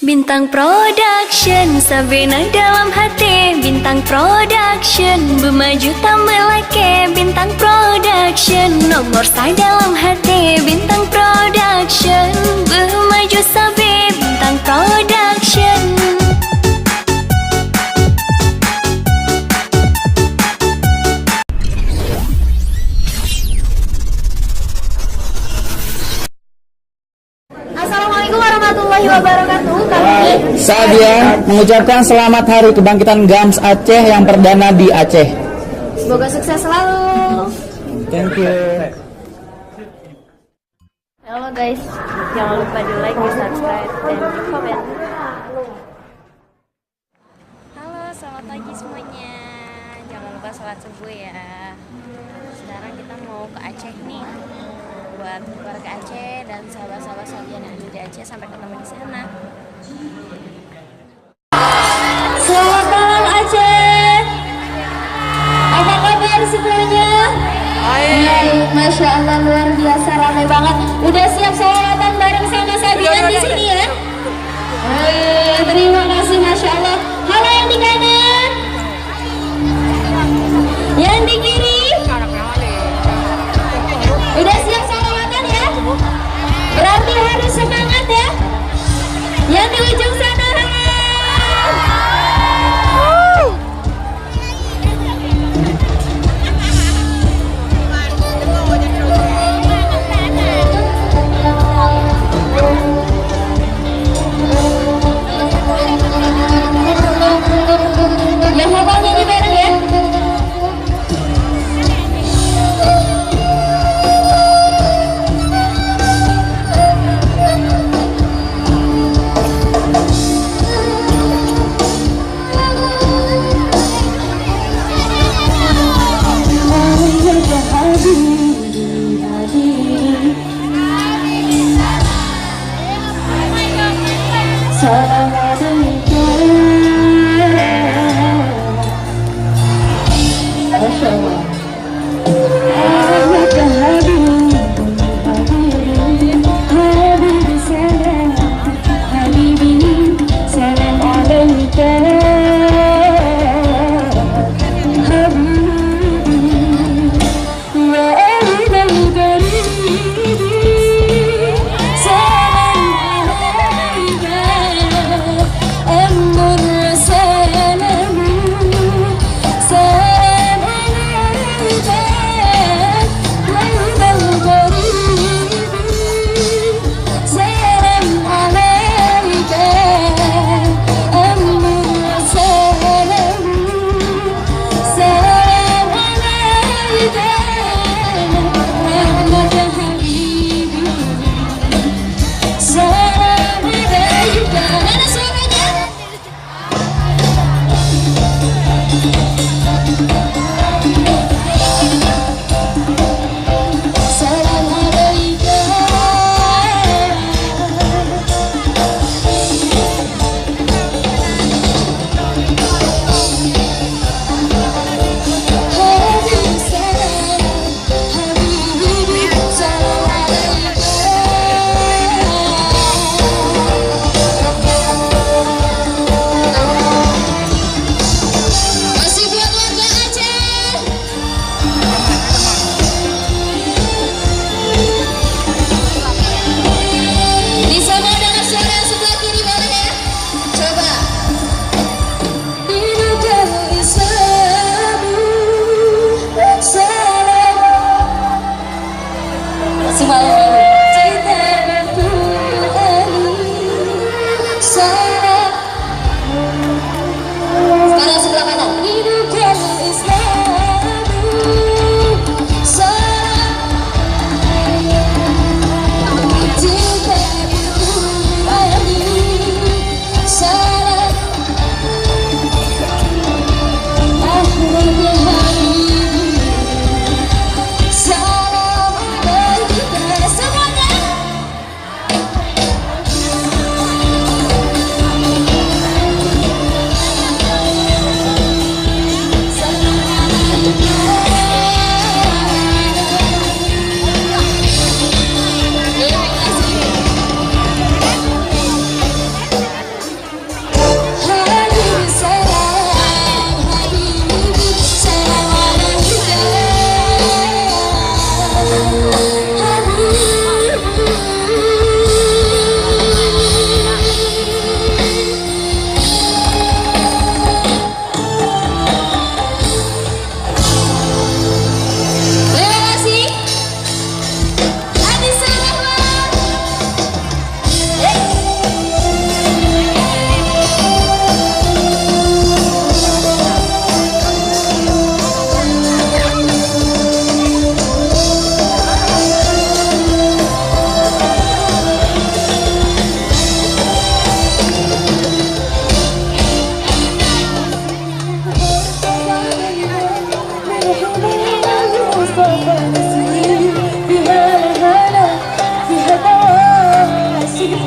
Bintang Production, Sabena dalam hati. Bintang Production, bermaju tambah laki. Bintang Production, nomor saya dalam hati. Bintang Production, bermaju sabi. Bintang Production. Assalamualaikum warahmatullahi wabarakatuh. Saya mengucapkan selamat hari kebangkitan GAMS Aceh yang perdana di Aceh. Semoga sukses selalu. Thank you. Halo guys, jangan lupa di like, di subscribe, dan di komen. Halo, selamat pagi semuanya. Jangan lupa sholat subuh ya. Sekarang kita mau ke Aceh nih, buat keluarga Aceh dan sahabat-sahabat sekalian yang ada di Aceh. Sampai ketemu di sana. Selamat malam Aceh. Apa kabar semuanya? Baik, masya Allah luar biasa ramai banget. Udah siap sholatan bareng sama sajian di sini ya? Terima kasih masya Allah. Halo yang di kanan, yang di kiri. Udah siap sholatan ya? Berarti harus semangat ya. Yang di ujung sana. Yang mau nyanyi bareng ya?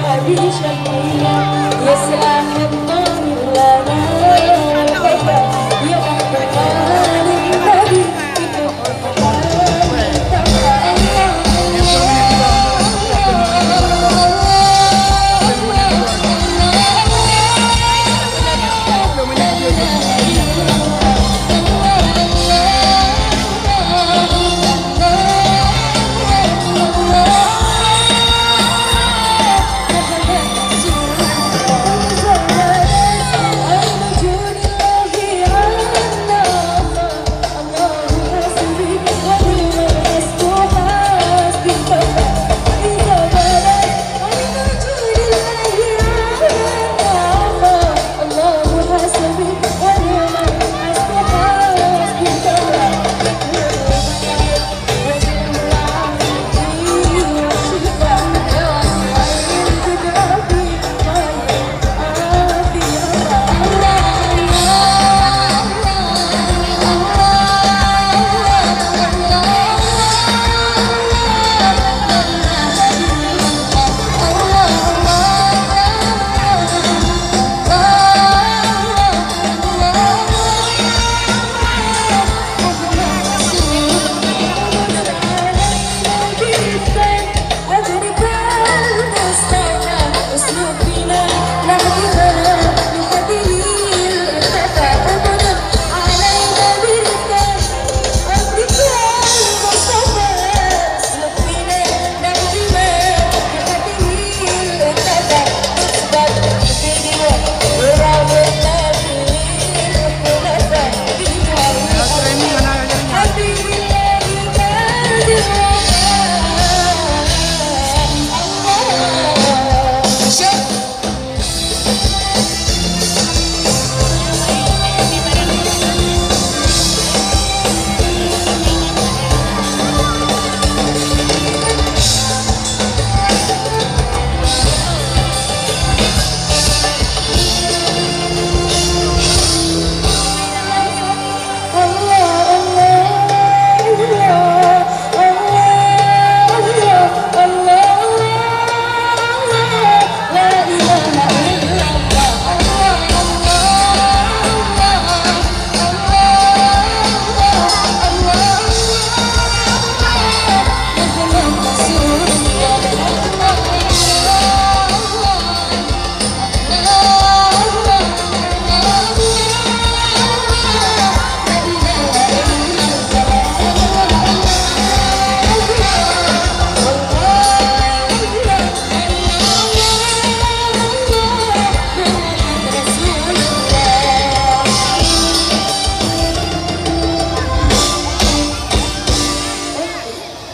هذه شكلنا يا سلام الطمر لنا والخير يا أحبان النبي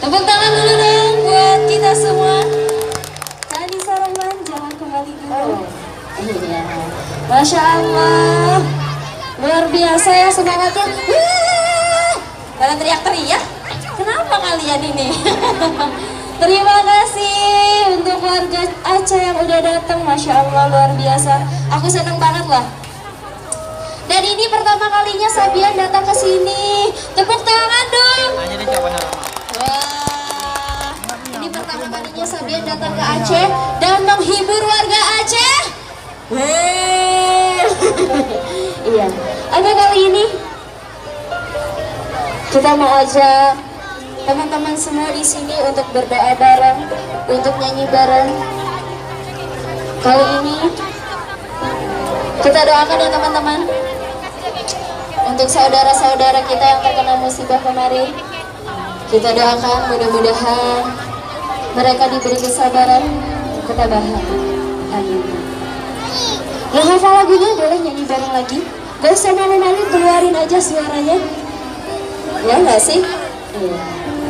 Tepuk tangan dulu dong buat kita semua. Tani Saroman, jangan kembali dulu. Iya, Masya Allah, luar biasa ya semangatnya. Kalian teriak-teriak, kenapa kalian ini? Terima kasih untuk warga Aceh yang udah datang, Masya Allah luar biasa. Aku seneng banget lah. Dan ini pertama kalinya Sabian datang ke sini. Tepuk tangan dong. Wah, ini pertama kalinya Sabian datang ke Aceh dan menghibur warga Aceh. Iya. Apa kali ini kita mau ajak teman-teman semua di sini untuk berdoa bareng, untuk nyanyi bareng. Kali ini kita doakan ya teman-teman, untuk saudara-saudara kita yang terkena musibah kemarin. Kita doakan mudah-mudahan mereka diberi kesabaran, ketabahan. Amin. Yang hafal lagunya boleh nyanyi bareng lagi. Gak usah malu-malu, keluarin aja suaranya. Ya nggak sih? Iya.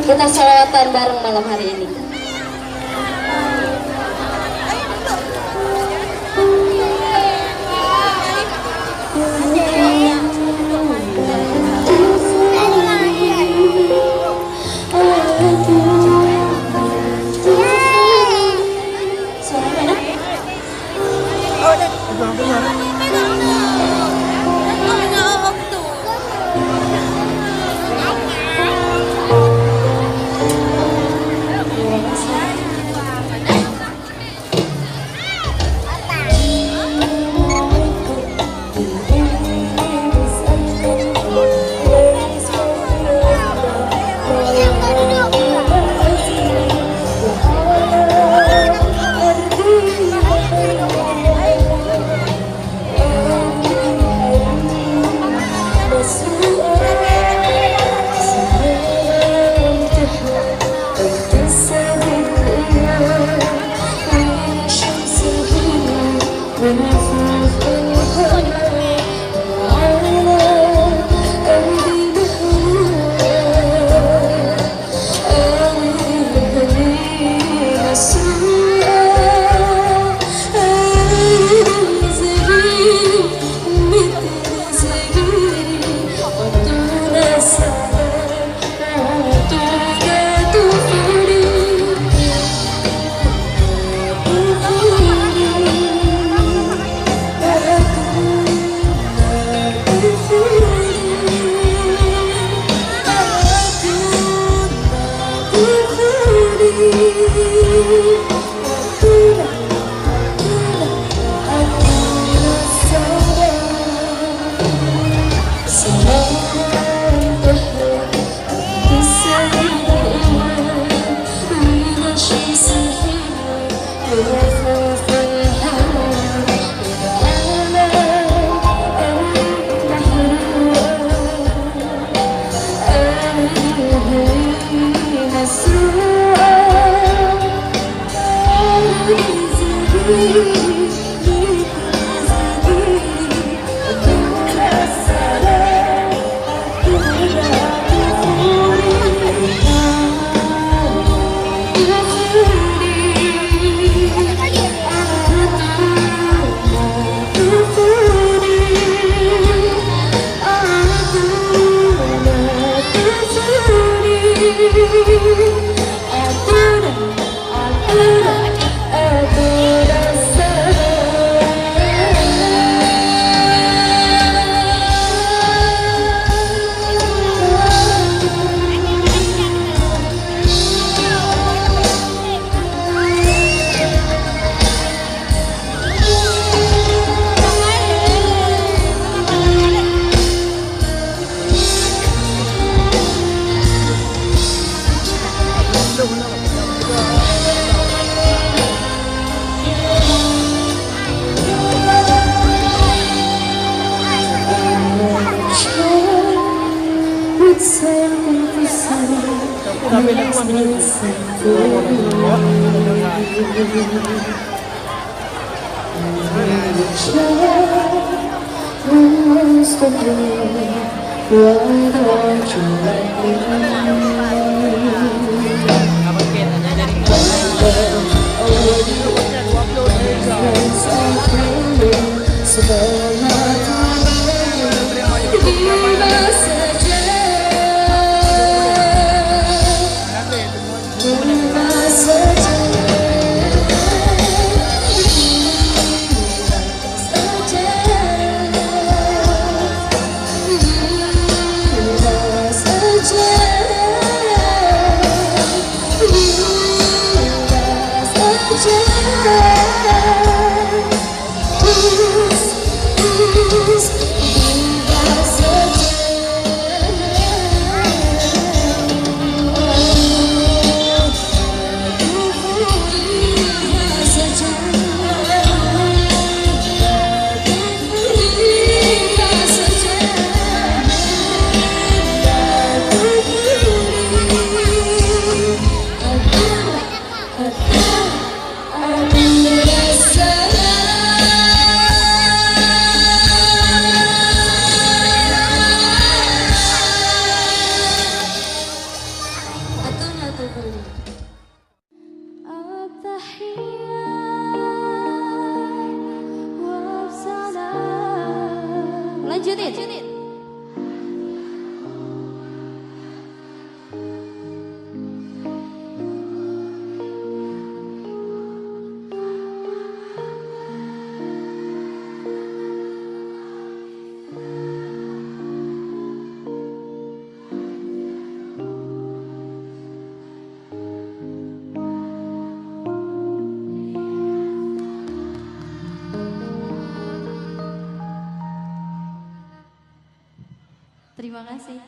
Kita sholawatan bareng malam hari ini. Lanjutin. Terima kasih.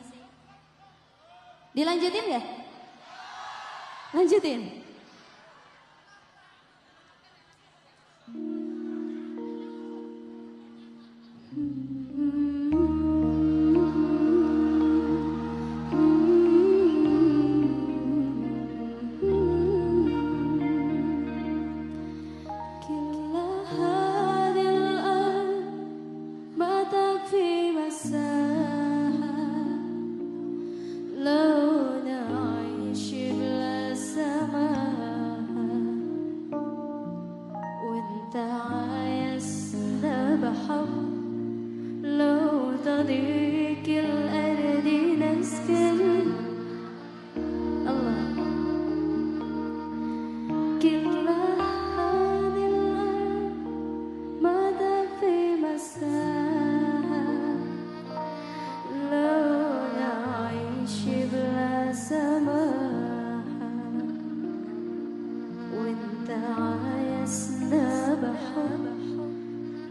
Dilanjutin ya? Lanjutin. Kila hari تعايشنا بحب لو تضيق الأرض نسكن الله كل هذه الأرض ماذا في مساها لو نعيش بلا سماحة وانت عايزنا بحب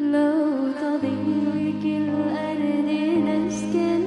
لو تضيق الأرض نسكن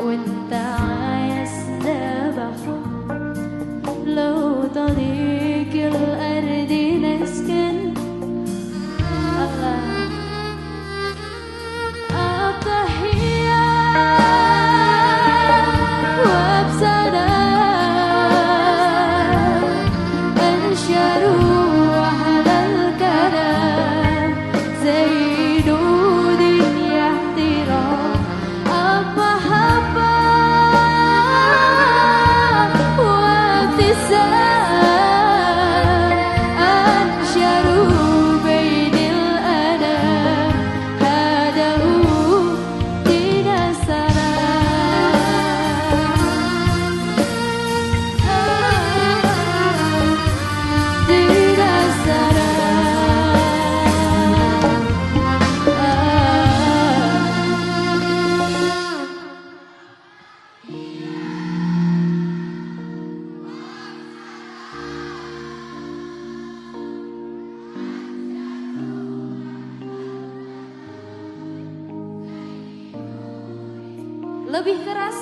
وانت عايزنا بحب لو تضيق الأرض نسكن الله التحية وبسلام انشروا على الكلام زي نود احترام lebih keras.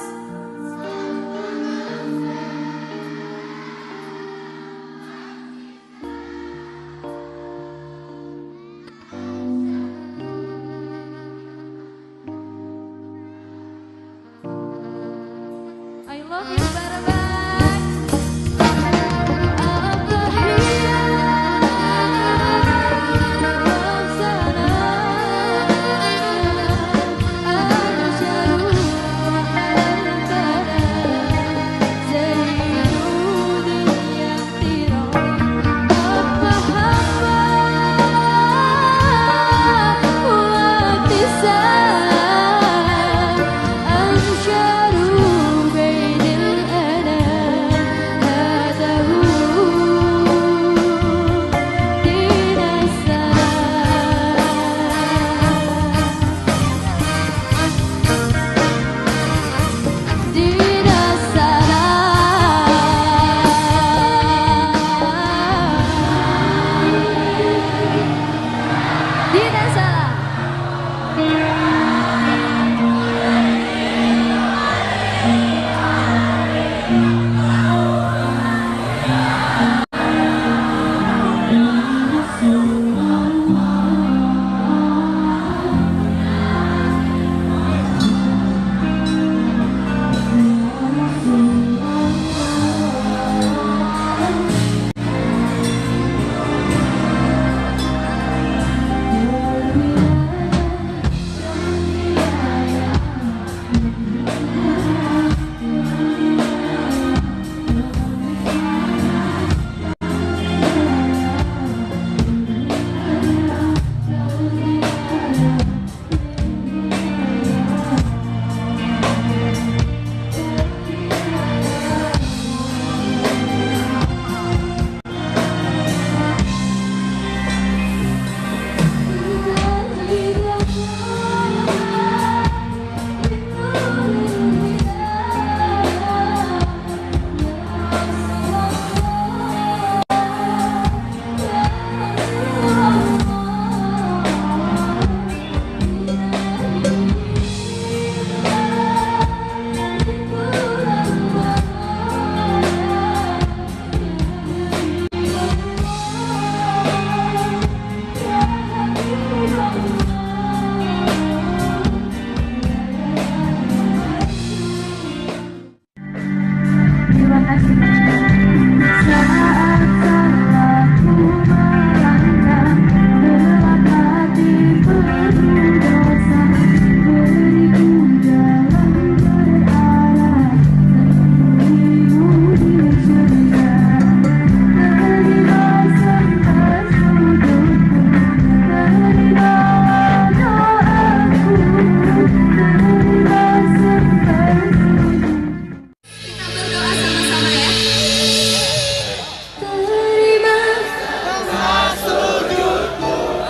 I love you, Barabas.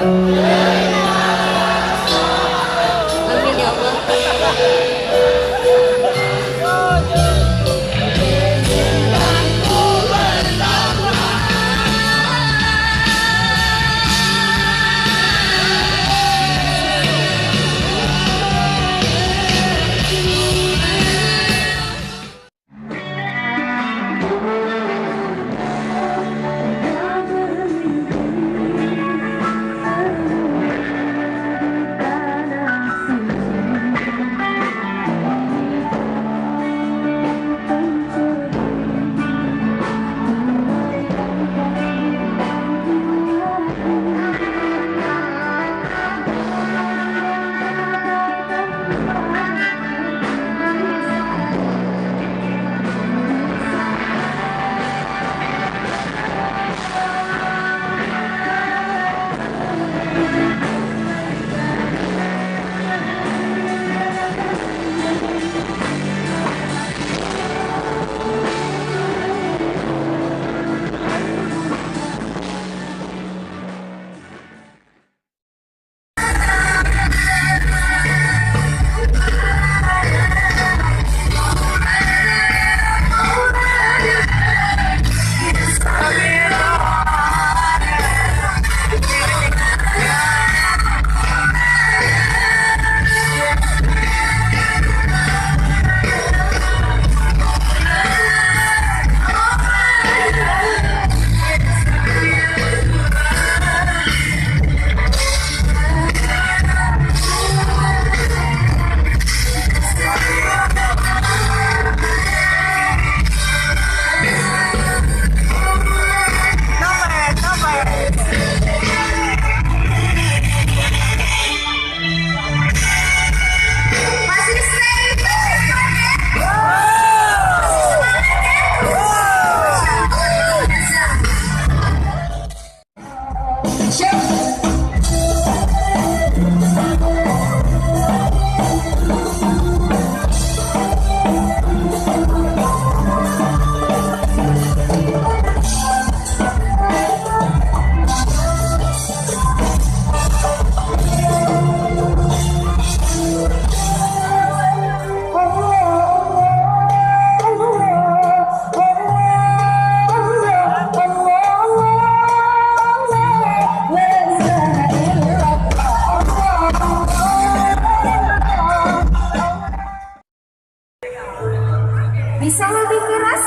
Amin ya Allah. Bisa lebih keras?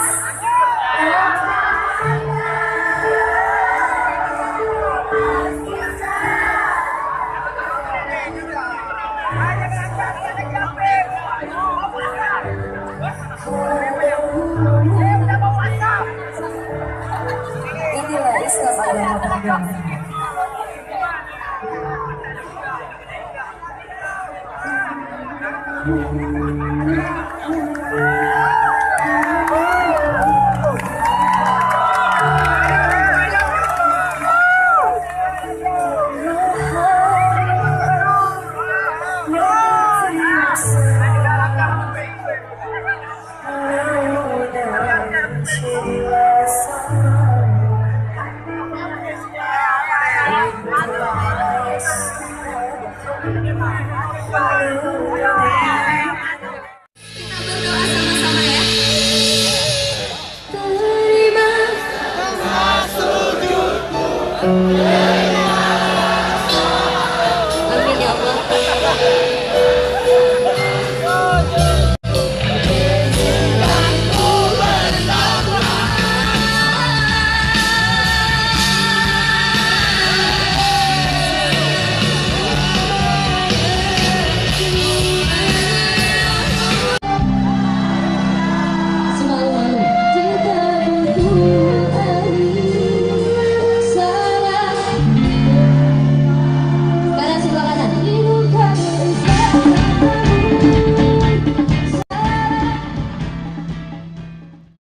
Inilah Islam adalah agama. Terima